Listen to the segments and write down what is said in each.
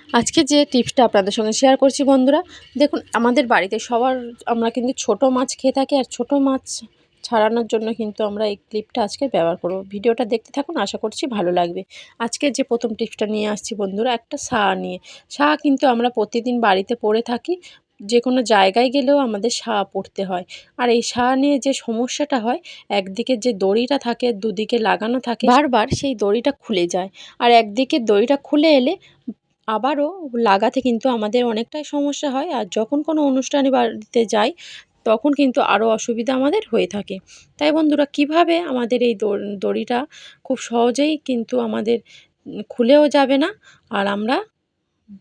আজকে যে টিপসটা আপনাদের সঙ্গে শেয়ার করছি বন্ধুরা, দেখুন আমাদের বাড়িতে সবার আমরা কিন্তু ছোট মাছ খেয়ে থাকি, আর ছোট মাছ ছাড়ানোর জন্য কিন্তু আমরা এই ক্লিপটা আজকে ব্যবহার করব। ভিডিওটা দেখতে থাকুন, আশা করছি ভালো লাগবে। আজকে যে প্রথম টিপসটা নিয়ে আসছি বন্ধুরা, একটা শাহ নিয়ে। শাহ কিন্তু আমরা প্রতিদিন বাড়িতে পড়ে থাকি, যে কোনো জায়গায় গেলেও আমাদের শাহ পড়তে হয়। আর এই শাহ নিয়ে যে সমস্যাটা হয়, একদিকে যে দড়িটা থাকে দুদিকে লাগানো থাকে, বারবার সেই দড়িটা খুলে যায়। আর একদিকে দড়িটা খুলে এলে আবারও লাগাতে কিন্তু আমাদের অনেকটাই সমস্যা হয়। আর যখন কোনো অনুষ্ঠানে বাড়িতে যাই, তখন কিন্তু আরও অসুবিধা আমাদের হয়ে থাকে। তাই বন্ধুরা, কিভাবে আমাদের এই দড়িটা খুব সহজেই কিন্তু আমাদের খুলেও যাবে না, আর আমরা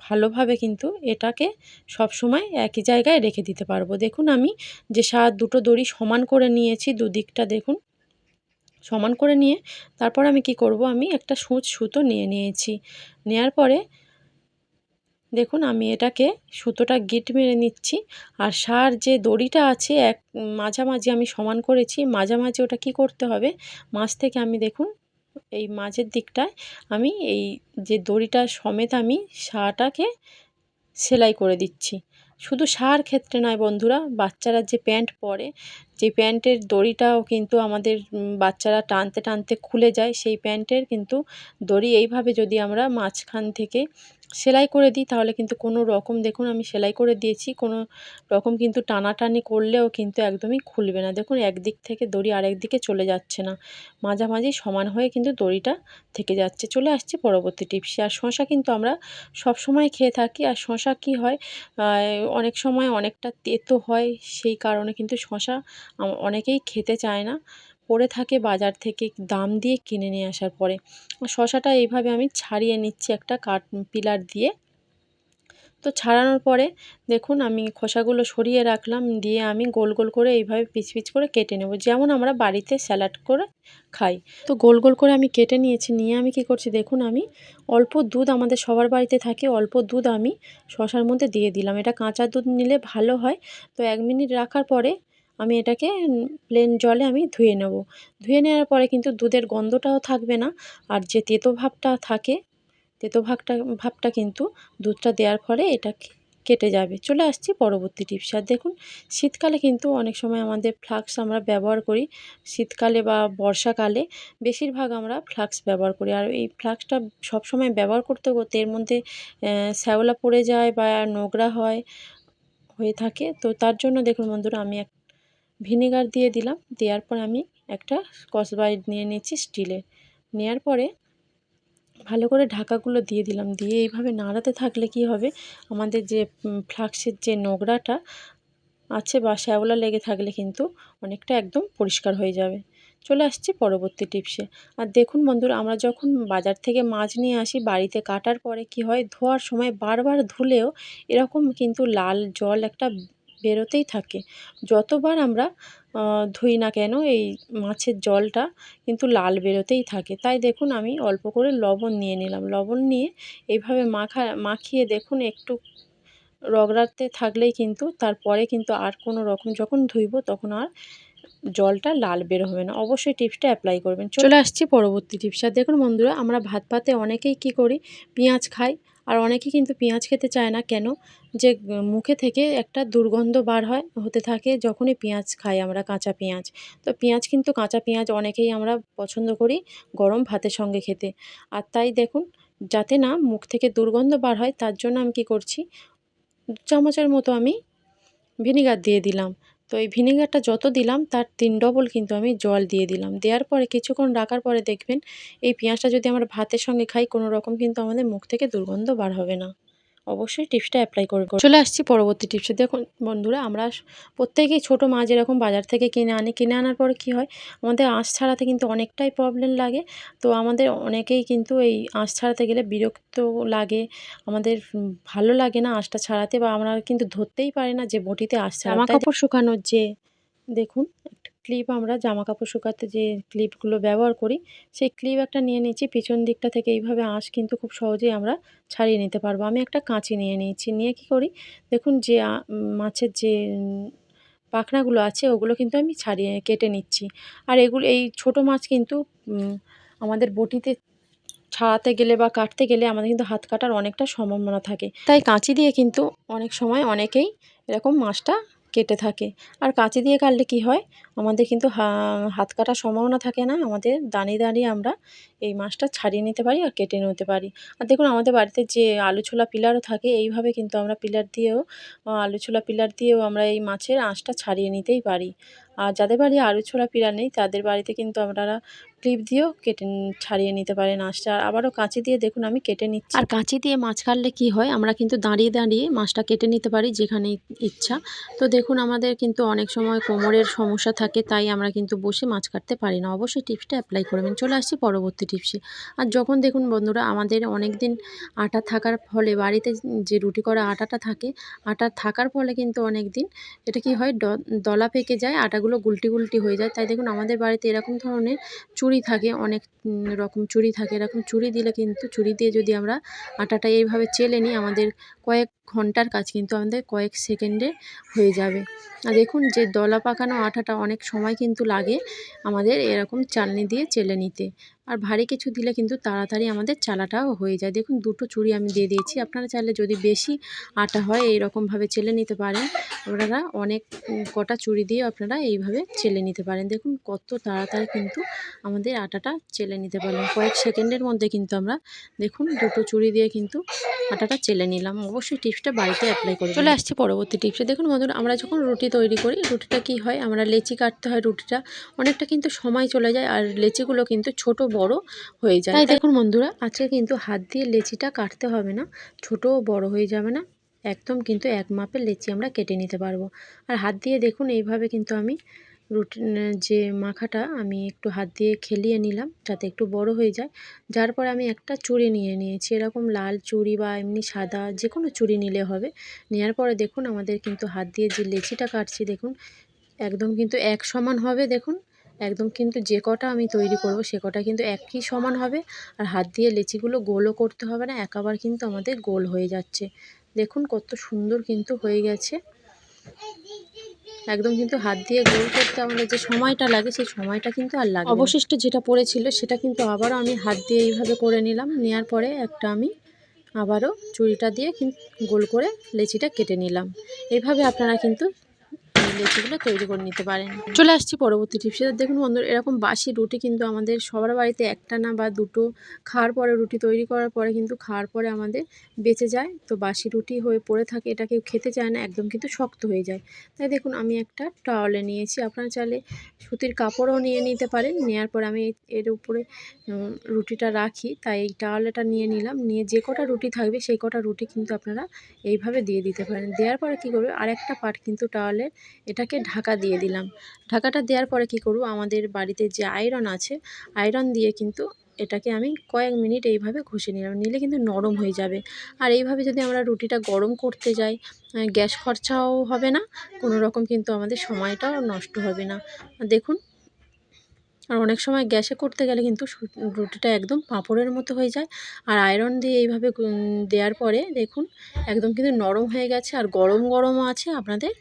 ভালোভাবে কিন্তু এটাকে সবসময় একই জায়গায় রেখে দিতে পারবো। দেখুন আমি যে দুটো দড়ি সমান করে নিয়েছি, দুদিকটা দেখুন সমান করে নিয়ে তারপর আমি কি করব, আমি একটা সুতো নিয়ে নিয়েছি। নেয়ার পরে দেখুন আমি এটাকে সুতোটা গিঁট মেরে নিচ্ছি। আর যে দড়িটা আছে মাঝামাঝি আমি সমান করেছি, মাঝামাঝি ওটা কি করতে হবে, মাঝ থেকে আমি দেখুন এই মাঝের দিকটায় আমি এই যে দড়িটা সমেত আমি টাকে সেলাই করে দিচ্ছি। শুধু ক্ষেত্রে নয় বন্ধুরা, বাচ্চারা যে প্যান্ট পরে, যে প্যান্টের দড়িটাও কিন্তু আমাদের বাচ্চারা টানতে টানতে খুলে যায়, সেই প্যান্টের কিন্তু দড়ি এইভাবে যদি আমরা মাঝখান থেকে সেলাই করে দিই, তাহলে কিন্তু কোনো রকম দেখুন আমি সেলাই করে দিয়েছি, কোনো রকম কিন্তু টানাটানি করলেও কিন্তু একদমই খুলবে না। দেখুন একদিক থেকে দড়ি আরেক দিকে চলে যাচ্ছে না, মাঝামাঝি সমান হয়ে কিন্তু দড়িটা থেকে যাচ্ছে। চলে আসছে পরবর্তী টিপসে। আর শশা কিন্তু আমরা সবসময় খেয়ে থাকি, আর শশা কী হয়, অনেক সময় অনেকটা তেতো হয়, সেই কারণে কিন্তু শশা অনেকেই খেতে চায় না, পড়ে থাকে বাজার থেকে দাম দিয়ে কিনে নিয়ে আসার পরে। শশাটা এইভাবে আমি ছাড়িয়ে নিচ্ছি একটা পিলার দিয়ে। তো ছাড়ানোর পরে দেখুন আমি খোসাগুলো সরিয়ে রাখলাম, দিয়ে আমি গোল গোল করে এইভাবে পিচ পিচ করে কেটে নেব, যেমন আমরা বাড়িতে স্যালাড করে খাই। তো গোল গোল করে আমি কেটে নিয়েছি। নিয়ে আমি কি করছি দেখুন, আমি অল্প দুধ, আমাদের সবার বাড়িতে থাকে, অল্প দুধ আমি শশার মধ্যে দিয়ে দিলাম। এটা কাঁচা দুধ নিলে ভালো হয়। তো 1 মিনিট রাখার পরে আমি এটাকে প্লেন জলে আমি ধুয়ে নেব। ধুয়ে নেওয়ার পরে কিন্তু দুধের গন্ধটাও থাকবে না, আর যে তেতো ভাবটা থাকে, তেতো ভাবটা কিন্তু দুধটা দেওয়ার ফলে এটা কেটে যাবে। চলে আসছি পরবর্তী টিপস। আর দেখুন শীতকালে কিন্তু অনেক সময় আমাদের ফ্লাক্স আমরা ব্যবহার করি, শীতকালে বা বর্ষাকালে বেশিরভাগ আমরা ফ্লাক্স ব্যবহার করি। আর এই ফ্লাক্সটা সবসময় ব্যবহার করতে করতে এর মধ্যে শ্যাওলা পড়ে যায় বা নোংরা হয়ে থাকে। তো তার জন্য দেখুন বন্ধুরা, আমি ভিনেগার দিয়ে দিলাম। দেওয়ার পর আমি একটা স্কচ ব্রাইট নিয়ে নিচ্ছি স্টিলের। নেওয়ার পরে ভালো করে ঢাকাগুলো দিয়ে দিলাম। দিয়ে এইভাবে নাড়াতে থাকলে কি হবে, আমাদের যে ফ্লাক্সের যে নোংরাটা আছে বা শ্যাওলা লেগে থাকলে কিন্তু অনেকটা একদম পরিষ্কার হয়ে যাবে। চলে আসছি পরবর্তী টিপসে। আর দেখুন বন্ধুরা, আমরা যখন বাজার থেকে মাছ নিয়ে আসি, বাড়িতে কাটার পরে কি হয়, ধোয়ার সময় বারবার ধুলেও এরকম কিন্তু লাল জল একটা বেরোতেই থাকে। যতবার আমরা ধুই না কেন, এই মাছের জলটা কিন্তু লাল বেরোতেই থাকে। তাই দেখুন আমি অল্প করে লবণ নিয়ে নিলাম। লবণ নিয়ে এইভাবে মাখিয়ে দেখুন একটু রগড়াতে থাকলেই কিন্তু তারপরে কিন্তু আর কোনো রকম যখন ধুইব তখন আর জলটা লাল বের হবে না। অবশ্যই টিপসটা অ্যাপ্লাই করবেন। চলে আসছি পরবর্তী টিপস। আর দেখুন বন্ধুরা, আমরা ভাত পাতে অনেকেই কি করি, পেঁয়াজ খাই, আর অনেকেই কিন্তু পেঁয়াজ খেতে চায় না। কেন? যে মুখে থেকে একটা দুর্গন্ধ বার হতে থাকে যখনই পেঁয়াজ খাই আমরা, কাঁচা পেঁয়াজ। তো পেঁয়াজ কিন্তু কাঁচা পেঁয়াজ অনেকেই আমরা পছন্দ করি গরম ভাতের সঙ্গে খেতে। আর তাই দেখুন, যাতে না মুখ থেকে দুর্গন্ধ বার হয়, তার জন্য আমি কি করছি, 2 চামচের মতো আমি ভিনেগার দিয়ে দিলাম। তো এই ভিনেগারটা যত দিলাম তার 3 ডবল কিন্তু আমি জল দিয়ে দিলাম। দেওয়ার পরে কিছুক্ষণ রাখার পরে দেখবেন, এই পেঁয়াজটা যদি আমরা ভাতের সঙ্গে খাই, কোনো রকম কিন্তু আমাদের মুখ থেকে দুর্গন্ধ বার হবে না। অবশ্যই টিপসটা অ্যাপ্লাই করে চলে আসছি পরবর্তী টিপসে। দেখুন বন্ধুরা, আমরা প্রত্যেকেই ছোটো মাছ এরকম বাজার থেকে কিনে আনি। কিনে আনার পরে কি হয়, আমাদের আঁশ ছাড়াতে কিন্তু অনেকটাই প্রবলেম লাগে। তো আমাদের অনেকেই কিন্তু এই আঁশ ছাড়াতে গেলে বিরক্ত লাগে, আমাদের ভালো লাগে না আঁশটা ছাড়াতে, বা আমরা কিন্তু ধরতেই পারি না যে বটিতে আঁশ ছাড়া। জামা কাপড় শুকানোর যে দেখুন একটা ক্লিপ, আমরা জামা কাপড় শুকাতে যে ক্লিপগুলো ব্যবহার করি, সেই ক্লিপ একটা নিয়ে নিচ্ছি। পিছন দিকটা থেকে এইভাবে আঁশ কিন্তু খুব সহজেই আমরা ছাড়িয়ে নিতে পারবো। আমি একটা কাঁচি নিয়ে নিয়েছি। নিয়ে কি করি দেখুন, যে মাছের যে পাখনাগুলো আছে ওগুলো কিন্তু আমি কেটে নিচ্ছি। আর এই ছোট মাছ কিন্তু আমাদের বটিতে ছাড়াতে গেলে বা কাটতে গেলে আমাদের কিন্তু হাত কাটার অনেকটা সম্ভাবনা থাকে। তাই কাঁচি দিয়ে কিন্তু অনেক সময় অনেকেই এরকম মাছটা কেটে থাকে। আর কাঁচি দিয়ে কাটলে কি হয়, আমাদের কিন্তু হাত কাটার সম্ভাবনা থাকে না, আমাদের দাঁড়িয়ে দাঁড়িয়ে আমরা এই মাছটা ছাড়িয়ে নিতে পারি আর কেটে নিতে পারি। আর দেখুন আমাদের বাড়িতে যে আলু ছোলা পিলারও থাকে, এইভাবে কিন্তু আমরা পিলার দিয়েও আলু ছোলা পিলার দিয়েও আমরা এই মাছের আঁশটা ছাড়িয়ে নিতেই পারি। আর যাদের বাড়ি আলু ছোলা পিলার নেই তাদের বাড়িতে কিন্তু আপনারা ক্লিপ দিয়েও কেটে ছাড়িয়ে নিতে পারেন আঁশটা। আবারও কাঁচি দিয়ে দেখুন আমি কেটে নিচ্ছি। আর কাঁচি দিয়ে মাছ কাটলে কি হয়, আমরা কিন্তু দাঁড়িয়ে দাঁড়িয়ে মাছটা কেটে নিতে পারি যেখানে ইচ্ছা। তো দেখুন আমাদের কিন্তু অনেক সময় কোমরের সমস্যা থাকে, তাই আমরা কিন্তু বসে মাছ কাটতে পারি না। অবশ্যই টিপসটা অ্যাপ্লাই করবেন। চলে আসছি পরবর্তী টিপসে। আর যখন দেখুন বন্ধুরা আমাদের অনেক দিন আটা থাকার ফলে বাড়িতে যে রুটি করা আটাটা থাকে, আটা থাকার ফলে কিন্তু অনেক দিন এটা কি হয়, দলা পেকে যায়, আটাগুলো গুলটি গুলটি হয়ে যায়। তাই দেখুন আমাদের বাড়িতে এরকম ধরনের চুড়ি থাকে, অনেক রকম চুড়ি থাকে। এরকম চুড়ি দিলে কিন্তু, চুড়ি দিয়ে যদি আমরা আটাটা এইভাবে চেলে নিই, আমাদের কয়েক ঘন্টার কাজ কিন্তু আমাদের কয়েক সেকেন্ডে হয়ে যাবে। আর দেখুন যে দলা পাকানো আটাটা অনেক সময় কিন্তু লাগে আমাদের এরকম চালনি দিয়ে চেলে নিতে। আর ভারী কিছু দিলে কিন্তু তাড়াতাড়ি আমাদের চালাটাও হয়ে যায়। দেখুন দুটো চুড়ি আমি দিয়ে দিয়েছি। আপনারা চাইলে যদি বেশি আটা হয় এইরকমভাবে চেলে নিতে পারেন। আপনারা অনেক কটা চুড়ি দিয়ে আপনারা এইভাবে চেলে নিতে পারেন। দেখুন কত তাড়াতাড়ি কিন্তু আমাদের আটাটা চেলে নিতে পারলাম। কয়েক সেকেন্ডের মধ্যে কিন্তু আমরা দেখুন দুটো চুড়ি দিয়ে কিন্তু আটাটা চেলে নিলাম। অবশ্যই টিপসটা বাড়িতে অ্যাপ্লাই করবেন। চলে আসছি পরবর্তী টিপসে। দেখুন বন্ধুরা আমরা যখন রুটি তৈরি করি, রুটিটা কি হয়, আমরা লেচি কাটতে হয়, রুটিটা অনেকটা কিন্তু সময় চলে যায় আর লেচিগুলো কিন্তু ছোট বড় হয়ে যায়। তাই দেখুন বন্ধুরা আজকে কিন্তু হাত দিয়ে লেচিটা কাটতে হবে না, ছোটো বড় হয়ে যাবে না, একদম কিন্তু এক মাপের লেচি আমরা কেটে নিতে পারবো। আর হাত দিয়ে দেখুন এইভাবে কিন্তু আমি রুটি যে মাখাটা আমি একটু হাত দিয়ে খেলিয়ে নিলাম যাতে একটু বড় হয়ে যায়। যার পরে আমি একটা চুড়ি নিয়ে নিয়েছি, এরকম লাল চুড়ি বা এমনি সাদা যে কোনো চুড়ি নিলে হবে। নেওয়ার পরে দেখুন আমাদের কিন্তু হাত দিয়ে যে লেচিটা কাটছি দেখুন একদম কিন্তু এক সমান হবে। দেখুন একদম কিন্তু যে কটা আমি তৈরি করব সে কটা কিন্তু একই সমান হবে। আর হাত দিয়ে লেচিগুলো গোলও করতে হবে না, একেবারে কিন্তু আমাদের গোল হয়ে যাচ্ছে। দেখুন কত সুন্দর কিন্তু হয়ে গেছে। একদম কিন্তু হাত দিয়ে গোল করতে আমাদের যে সময়টা লাগে সেই সময়টা কিন্তু আর লাগে না। অবশিষ্ট যেটা পড়েছিল সেটা কিন্তু আবারও আমি হাত দিয়ে এইভাবে করে নিলাম। নেওয়ার পরে একটা আমি আবারও চুড়িটা দিয়ে কিন্তু গোল করে লেচিটা কেটে নিলাম। এইভাবে আপনারা কিন্তু লেচিগুলো তৈরি করে নিতে পারেন। চলে আসছি পরবর্তী টিপসে। দেখুন বন্ধুরা এরকম বাসি রুটি কিন্তু আমাদের সবার বাড়িতে একটা না বা দুটো খাওয়ার পরে, রুটি তৈরি করার পরে কিন্তু খাওয়ার পরে আমাদের বেঁচে যায়। তো বাসি রুটি হয়ে পড়ে থাকে, এটা কেউ খেতে চায় না, একদম কিন্তু শক্ত হয়ে যায়। তাই দেখুন আমি একটা টাওয়ালে নিয়েছি, আপনারা চাইলে সুতির কাপড়ও নিয়ে নিতে পারেন। নেওয়ার পর আমি এর উপরে রুটিটা রাখি, তাই এই টাওয়ালটা নিয়ে নিলাম। নিয়ে যে কটা রুটি থাকবে সেই কটা রুটি কিন্তু আপনারা এইভাবে দিয়ে দিতে পারেন। দেওয়ার পরে কী করবে, আরেকটা পার্ট কিন্তু টাওয়ালের এটাকে ঢাকা দিয়ে দিলাম। ঢাকাটা দেওয়ার পরে কি করব, আমাদের বাড়িতে যে আয়রন আছে, আয়রন দিয়ে কিন্তু এটাকে আমি কয়েক মিনিট এইভাবে ঘষে নিলাম, নিলে কিন্তু নরম হয়ে যাবে। আর এইভাবে যদি আমরা রুটিটা গরম করতে যাই, গ্যাস খরচাও হবে না, কোনো রকম কিন্তু আমাদের সময়টাও নষ্ট হবে না। দেখুন আর অনেক সময় গ্যাসে করতে গেলে কিন্তু রুটিটা একদম পাঁপড়ের মতো হয়ে যায়। আর আয়রন দিয়ে এইভাবে দেওয়ার পরে দেখুন একদম কিন্তু নরম হয়ে গেছে আর গরম গরমও আছে, আপনাদের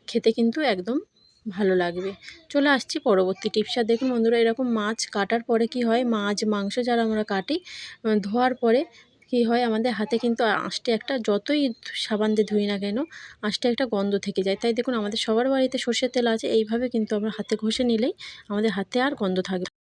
খেতে কিন্তু একদম ভালো লাগবে। চলে আসছি পরবর্তী টিপসটা। দেখুন বন্ধুরা এরকম মাছ কাটার পরে কি হয়, মাছ মাংস যারা আমরা কাটি ধোয়ার পরে কি হয়, আমাদের হাতে কিন্তু আঁশটে একটা, যতই সাবান দিয়ে ধুই না কেন আঁশটে একটা গন্ধ থেকে যায়। তাই দেখুন আমাদের সবার বাড়িতে সর্ষের তেল আছে, এইভাবে কিন্তু আমরা হাতে ঘষে নিলেই আমাদের হাতে আর গন্ধ থাকবে।